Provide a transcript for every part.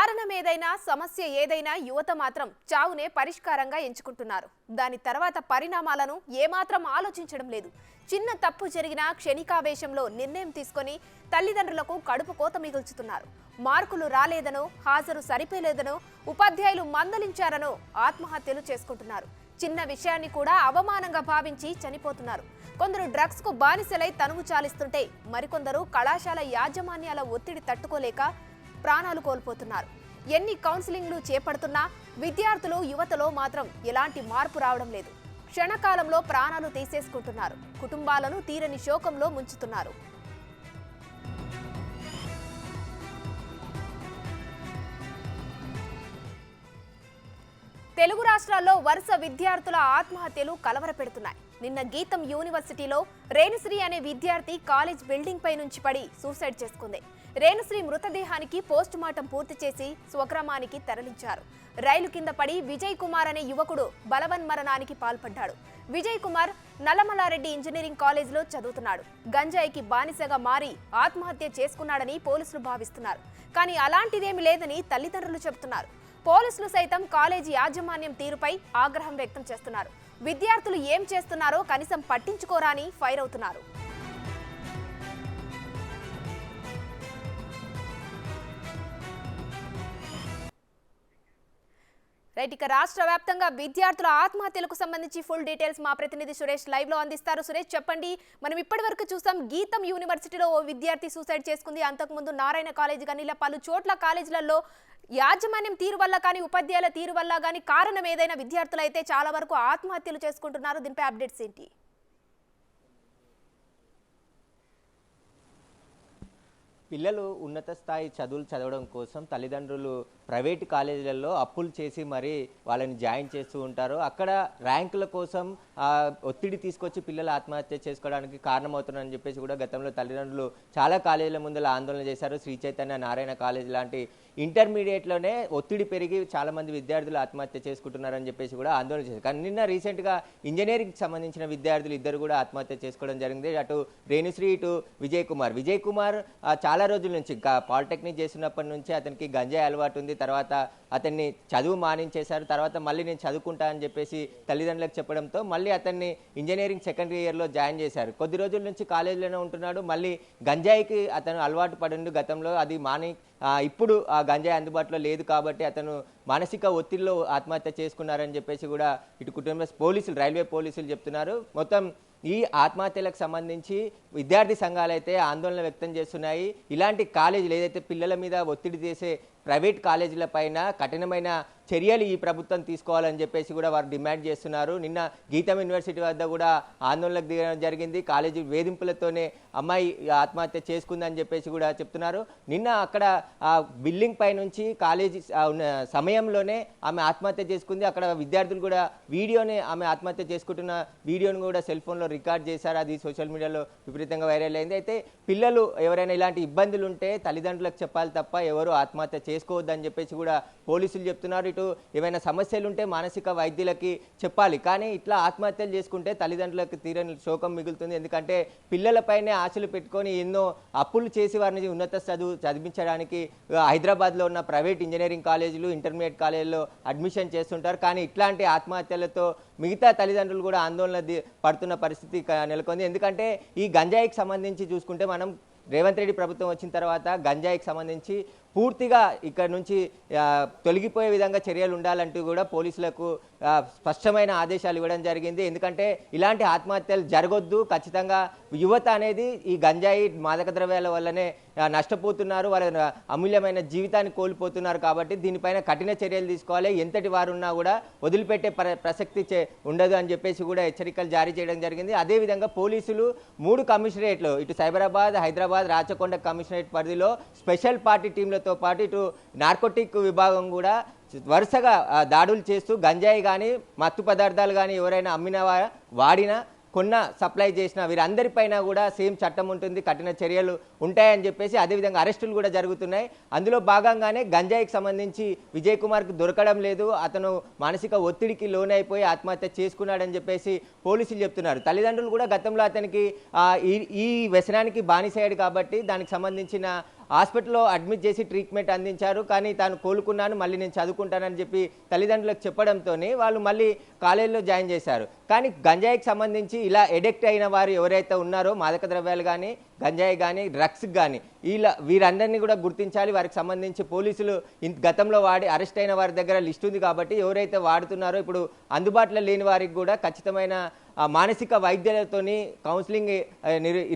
కారణం ఏదైనా సమస్య ఏదైనా యువత మాత్రం చావునే పరిష్కారంగా ఎంచుకుంటున్నారు. దాని తర్వాత పరిణామాలను ఏమాత్రం ఆలోచించడం లేదు. చిన్న తప్పు జరిగినా క్షణికావేశంలో నిర్ణయం తీసుకొని తల్లిదండ్రులకు కడుపు కోత మిగుల్చుతున్నారు. మార్కులు రాలేదనో, హాజరు సరిపోలేదనో, ఉపాధ్యాయులు మందలించారనో ఆత్మహత్యలు చేసుకుంటున్నారు. చిన్న విషయాన్ని కూడా అవమానంగా భావించి చనిపోతున్నారు. కొందరు డ్రగ్స్ కు బానిసలై తనువు చాలిస్తుంటే మరికొందరు కళాశాల యాజమాన్యాల ఒత్తిడి తట్టుకోలేక ప్రాణాలు కోల్పోతున్నారు. ఎన్ని కౌన్సిలింగ్లు చేపడుతున్నా విద్యార్థులు యువతలో మాత్రం ఎలాంటి మార్పు రావడం లేదు. క్షణకాలంలో ప్రాణాలు తీసేసుకుంటున్నారు. కుటుంబాలను తీరని శోకంలో ముంచుతున్నారు. తెలుగు రాష్ట్రాల్లో వరుస విద్యార్థుల ఆత్మహత్యలు కలవరపెడుతున్నాయి. నిన్న గీతం యూనివర్సిటీలో రేణుశ్రీ అనే విద్యార్థి కాలేజ్ బిల్డింగ్ పై నుంచి పడి సూసైడ్ చేసుకుంది. రేణుశ్రీ మృతదేహానికి పోస్ట్ మార్టం పూర్తి చేసి స్వగ్రామానికి తరలించారు. రైలు కింద పడి విజయ్ కుమార్ అనే యువకుడు బలవన్మరణానికి పాల్పడ్డాడు. విజయ్ కుమార్ నల్లమల్లారెడ్డి ఇంజనీరింగ్ కాలేజీలో చదువుతున్నాడు. గంజాయికి బానిసగా మారి ఆత్మహత్య చేసుకున్నాడని పోలీసులు భావిస్తున్నారు. కానీ అలాంటిదేమీ లేదని తల్లిదండ్రులు చెబుతున్నారు. పోలీసులు సైతం కాలేజీ యాజమాన్యం తీరుపై ఆగ్రహం వ్యక్తం చేస్తున్నారు. విద్యార్థులు ఏం చేస్తున్నారో కనీసం పట్టించుకోరా అని ఫైర్ అవుతున్నారు. ఇక రాష్ట్ర వ్యాప్తంగా విద్యార్థుల ఆత్మహత్యలకు సంబంధించి ఫుల్ డీటెయిల్స్ మా ప్రతినిధి సురేష్ లైవ్ లో అందిస్తారు. సురేష్, చెప్పండి. మనం ఇప్పటి వరకు చూసాం గీతం యూనివర్సిటీలో ఓ విద్యార్థి సూసైడ్ చేసుకుంది. అంతకుముందు నారాయణ కాలేజ్ కానీ ఇలా పలు చోట్ల కాలేజీలలో యాజమాన్యం తీరు వల్ల కానీ ఉపాధ్యాయుల తీరు వల్ల కానీ కారణం ఏదైనా విద్యార్థులు అయితే చాలా వరకు ఆత్మహత్యలు చేసుకుంటున్నారు. దీనిపై అప్డేట్స్ ఏంటి? పిల్లలు ఉన్నత స్థాయి చదువులు చదవడం కోసం తల్లిదండ్రులు ప్రైవేట్ కాలేజీలలో అప్పులు చేసి మరీ వాళ్ళని జాయిన్ చేస్తూ ఉంటారు. అక్కడ ర్యాంకుల కోసం ఒత్తిడి తీసుకొచ్చి పిల్లలు ఆత్మహత్య చేసుకోవడానికి కారణమవుతున్నారని చెప్పేసి కూడా గతంలో తల్లిదండ్రులు చాలా కాలేజీల ముందర ఆందోళన చేశారు. శ్రీ చైతన్య నారాయణ కాలేజ్ లాంటి ఇంటర్మీడియట్లోనే ఒత్తిడి పెరిగి చాలామంది విద్యార్థులు ఆత్మహత్య చేసుకుంటున్నారని చెప్పేసి కూడా ఆందోళన చేశారు. కానీ నిన్న రీసెంట్గా ఇంజనీరింగ్కి సంబంధించిన విద్యార్థులు ఇద్దరు కూడా ఆత్మహత్య చేసుకోవడం జరిగింది. అటు రేణుశ్రీ, ఇటు విజయ్ కుమార్ చాలా రోజుల నుంచి పాలిటెక్నిక్ చేసినప్పటి నుంచి అతనికి గంజాయి అలవాటు ఉంది. తర్వాత అతన్ని చదువు మానించేశారు. తర్వాత మళ్ళీ నేను చదువుకుంటా అని చెప్పేసి తల్లిదండ్రులకు చెప్పడంతో మళ్ళీ అతన్ని ఇంజనీరింగ్ సెకండరీ ఇయర్లో జాయిన్ చేశారు. కొద్ది రోజుల నుంచి కాలేజీలోనే ఉంటున్నాడు. మళ్ళీ గంజాయికి అతను అలవాటు పడిండు గతంలో. అది మాని ఇప్పుడు ఆ గంజాయి అందుబాటులో లేదు కాబట్టి అతను మానసిక ఒత్తిడిలో ఆత్మహత్య చేసుకున్నారని చెప్పేసి కూడా ఇటు కుటుంబ పోలీసులు, రైల్వే పోలీసులు చెప్తున్నారు. మొత్తం ఈ ఆత్మహత్యలకు సంబంధించి విద్యార్థి సంఘాలు అయితే ఆందోళన వ్యక్తం చేస్తున్నాయి. ఇలాంటి కాలేజీలు ఏదైతే పిల్లల మీద ఒత్తిడి చేసే ప్రైవేట్ కాలేజీల పైన కఠినమైన చర్యలు ఈ ప్రభుత్వం తీసుకోవాలని చెప్పేసి కూడా వారు డిమాండ్ చేస్తున్నారు. నిన్న గీతం యూనివర్సిటీ వద్ద కూడా ఆందోళనకు దిగడం జరిగింది. కాలేజీ వేధింపులతోనే అమ్మాయి ఆత్మహత్య చేసుకుందని చెప్పేసి కూడా చెప్తున్నారు. నిన్న అక్కడ బిల్డింగ్ పై నుంచి కాలేజీ సమయంలోనే ఆమె ఆత్మహత్య చేసుకుంది. అక్కడ విద్యార్థులు కూడా ఆమె ఆత్మహత్య చేసుకుంటున్న వీడియోను కూడా సెల్ ఫోన్లో రికార్డ్ చేశారు. అది సోషల్ మీడియాలో విపరీతంగా వైరల్ అయింది. అయితే పిల్లలు ఎవరైనా ఇలాంటి ఇబ్బందులు ఉంటే తల్లిదండ్రులకు చెప్పాలి తప్ప ఎవరు ఆత్మహత్య చేసుకోవద్దని చెప్పేసి కూడా పోలీసులు చెప్తున్నారు. ఇటు ఏమైనా సమస్యలు ఉంటే మానసిక వైద్యులకి చెప్పాలి. కానీ ఇట్లా ఆత్మహత్యలు చేసుకుంటే తల్లిదండ్రులకు తీరని శోకం మిగులుతుంది. ఎందుకంటే పిల్లలపైనే ఆశలు పెట్టుకొని ఎన్నో అప్పులు చేసి వారిని ఉన్నత చదివించడానికి హైదరాబాద్లో ఉన్న ప్రైవేట్ ఇంజనీరింగ్ కాలేజీలు, ఇంటర్మీడియట్ కాలేజీలో అడ్మిషన్ చేస్తుంటారు. కానీ ఇట్లాంటి ఆత్మహత్యలతో మిగతా తల్లిదండ్రులు కూడా ఆందోళన పడుతున్న పరిస్థితి నెలకొంది. ఎందుకంటే ఈ గంజాయికి సంబంధించి చూసుకుంటే మనం రేవంత్ రెడ్డి ప్రభుత్వం వచ్చిన తర్వాత గంజాయికి సంబంధించి పూర్తిగా ఇక్కడ నుంచి తొలగిపోయే విధంగా చర్యలు ఉండాలంటూ కూడా పోలీసులకు స్పష్టమైన ఆదేశాలు ఇవ్వడం జరిగింది. ఎందుకంటే ఇలాంటి ఆత్మహత్యలు జరగొద్దు. ఖచ్చితంగా యువత అనేది ఈ గంజాయి మాదక ద్రవ్యాల వల్లనే నష్టపోతున్నారు, వాళ్ళ అమూల్యమైన జీవితాన్ని కోల్పోతున్నారు. కాబట్టి దీనిపైన కఠిన చర్యలు తీసుకోవాలి. ఎంతటి వారు ఉన్నా కూడా వదిలిపెట్టే ప్రసక్తి ఉండదు అని చెప్పేసి కూడా హెచ్చరికలు జారీ చేయడం జరిగింది. అదేవిధంగా పోలీసులు 3 కమిషనరేట్లు, ఇటు సైబరాబాద్, హైదరాబాద్, రాచకొండ కమిషనరేట్ పరిధిలో స్పెషల్ పార్టీ టీంలతో పాటు ఇటు నార్కోటిక్ విభాగం కూడా వరుసగా దాడులు చేస్తూ గంజాయి కానీ మత్తు పదార్థాలు కానీ ఎవరైనా అమ్మిన వాడినా కొన్న సప్లై చేసిన వీరందరిపైన కూడా సేమ్ చట్టం ఉంటుంది, కఠిన చర్యలు ఉంటాయని చెప్పేసి అదేవిధంగా అరెస్టులు కూడా జరుగుతున్నాయి. అందులో భాగంగానే గంజాయికి సంబంధించి విజయ్ కుమార్కి దొరకడం లేదు. అతను మానసిక ఒత్తిడికి లోనైపోయి ఆత్మహత్య చేసుకున్నాడని చెప్పేసి పోలీసులు చెప్తున్నారు. తల్లిదండ్రులు కూడా గతంలో అతనికి ఈ వ్యసనానికి బానిసయ్యాడు కాబట్టి దానికి సంబంధించిన హాస్పిటల్లో అడ్మిట్ చేసి ట్రీట్మెంట్ అందించారు. కానీ తాను కోలుకున్నాను, మళ్ళీ నేను చదువుకుంటానని చెప్పి తల్లిదండ్రులకు చెప్పడంతోనే వాళ్ళు మళ్ళీ కాలేజీలో జాయిన్ చేశారు. కానీ గంజాయికి సంబంధించి ఇలా ఎడిక్ట్ అయిన వారు ఎవరైతే ఉన్నారో, మాదక ద్రవ్యాలు కానీ, గంజాయి కానీ, డ్రగ్స్కి కానీ, వీరందరినీ కూడా గుర్తించాలి. వారికి సంబంధించి పోలీసులు గతంలో వాడి అరెస్ట్ అయిన వారి దగ్గర లిస్ట్ ఉంది కాబట్టి ఎవరైతే వాడుతున్నారో ఇప్పుడు అందుబాటులో లేని వారికి కూడా ఖచ్చితమైన మానసిక వైద్యులతోని కౌన్సిలింగ్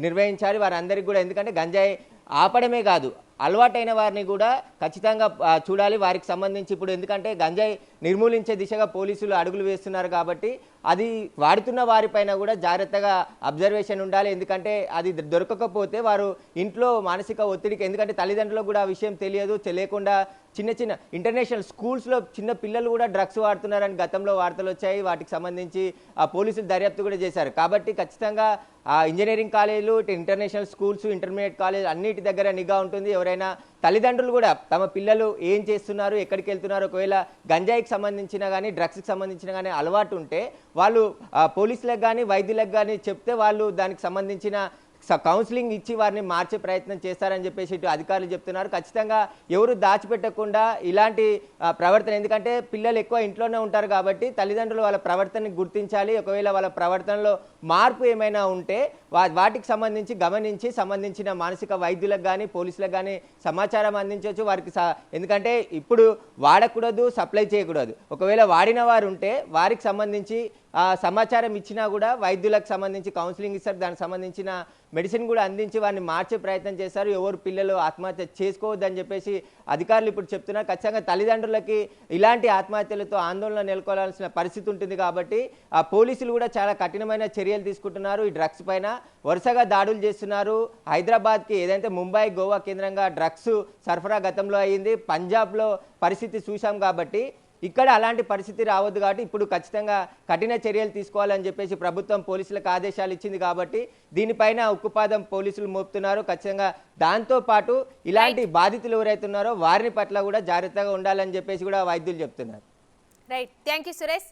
నిర్వహించాలి వారందరికీ కూడా. ఎందుకంటే గంజాయి ఆపడమే కాదు, అలవాటైన వారిని కూడా ఖచ్చితంగా చూడాలి. వారికి సంబంధించి ఇప్పుడు ఎందుకంటే గంజాయి నిర్మూలించే దిశగా పోలీసులు అడుగులు వేస్తున్నారు కాబట్టి అది వాడుతున్న వారిపైన కూడా జాగ్రత్తగా అబ్జర్వేషన్ ఉండాలి. ఎందుకంటే అది దొరకకపోతే వారు ఇంట్లో మానసిక ఒత్తిడికి, ఎందుకంటే తల్లిదండ్రులకు కూడా ఆ విషయం తెలియకుండా చిన్న చిన్న ఇంటర్నేషనల్ స్కూల్స్లో చిన్న పిల్లలు కూడా డ్రగ్స్ వాడుతున్నారని గతంలో వార్తలు వచ్చాయి. వాటికి సంబంధించి పోలీసులు దర్యాప్తు కూడా చేశారు. కాబట్టి ఖచ్చితంగా ఇంజనీరింగ్ కాలేజీలు, ఇంటర్నేషనల్ స్కూల్స్, ఇంటర్మీడియట్ కాలేజ్ అన్నిటి దగ్గర నిఘా ఉంటుంది. ఎవరైనా తల్లిదండ్రులు కూడా తమ పిల్లలు ఏం చేస్తున్నారు, ఎక్కడికి వెళ్తున్నారు, ఒకవేళ గంజాయికి సంబంధించిన కానీ డ్రగ్స్కి సంబంధించిన కానీ అలవాటు ఉంటే వాళ్ళు పోలీసులకు కానీ వైద్యులకు కానీ చెప్తే వాళ్ళు దానికి సంబంధించిన కౌన్సిలింగ్ ఇచ్చి వారిని మార్చే ప్రయత్నం చేస్తారని చెప్పేసి ఇటు అధికారులు చెప్తున్నారు. ఖచ్చితంగా ఎవరు దాచిపెట్టకుండా ఇలాంటి ప్రవర్తన, ఎందుకంటే పిల్లలు ఎక్కువ ఇంట్లోనే ఉంటారు కాబట్టి తల్లిదండ్రులు వాళ్ళ ప్రవర్తనని గుర్తించాలి. ఒకవేళ వాళ్ళ ప్రవర్తనలో మార్పు ఏమైనా ఉంటే వాటికి సంబంధించి గమనించి సంబంధించిన మానసిక వైద్యులకు కానీ పోలీసులకు కానీ సమాచారం అందించవచ్చు. వారికి ఎందుకంటే ఇప్పుడు వాడకూడదు, సప్లై చేయకూడదు. ఒకవేళ వాడిన వారు ఉంటే వారికి సంబంధించి సమాచారం ఇచ్చినా కూడా వైద్యులకు సంబంధించి కౌన్సిలింగ్ ఇస్తారు. దానికి సంబంధించిన మెడిసిన్ కూడా అందించి వారిని మార్చే ప్రయత్నం చేస్తారు. ఎవరు పిల్లలు ఆత్మహత్య చేసుకోవద్దని చెప్పేసి అధికారులు ఇప్పుడు చెప్తున్నారు. ఖచ్చితంగా తల్లిదండ్రులకి ఇలాంటి ఆత్మహత్యలతో ఆందోళన నెలకొల్పాల్సిన పరిస్థితి ఉంటుంది కాబట్టి పోలీసులు కూడా చాలా కఠినమైన చర్యలు తీసుకుంటున్నారు. ఈ డ్రగ్స్ పైన వరుసగా దాడులు చేస్తున్నారు. హైదరాబాద్కి ఏదైతే ముంబై, గోవా కేంద్రంగా డ్రగ్స్ సరఫరా గతంలో అయ్యింది. పంజాబ్లో పరిస్థితి చూసాం కాబట్టి ఇక్కడ అలాంటి పరిస్థితి రావద్దు కాబట్టి ఇప్పుడు ఖచ్చితంగా కఠిన చర్యలు తీసుకోవాలని చెప్పేసి ప్రభుత్వం పోలీసులకు ఆదేశాలు ఇచ్చింది కాబట్టి దీనిపైన ఉక్కుపాదం పోలీసులు మోపుతున్నారు. ఖచ్చితంగా దాంతోపాటు ఇలాంటి బాధితులు ఎవరైతే ఉన్నారో వారిని పట్ల కూడా జాగ్రత్తగా ఉండాలని చెప్పేసి కూడా వైద్యులు చెప్తున్నారు. Right, thank you Suresh.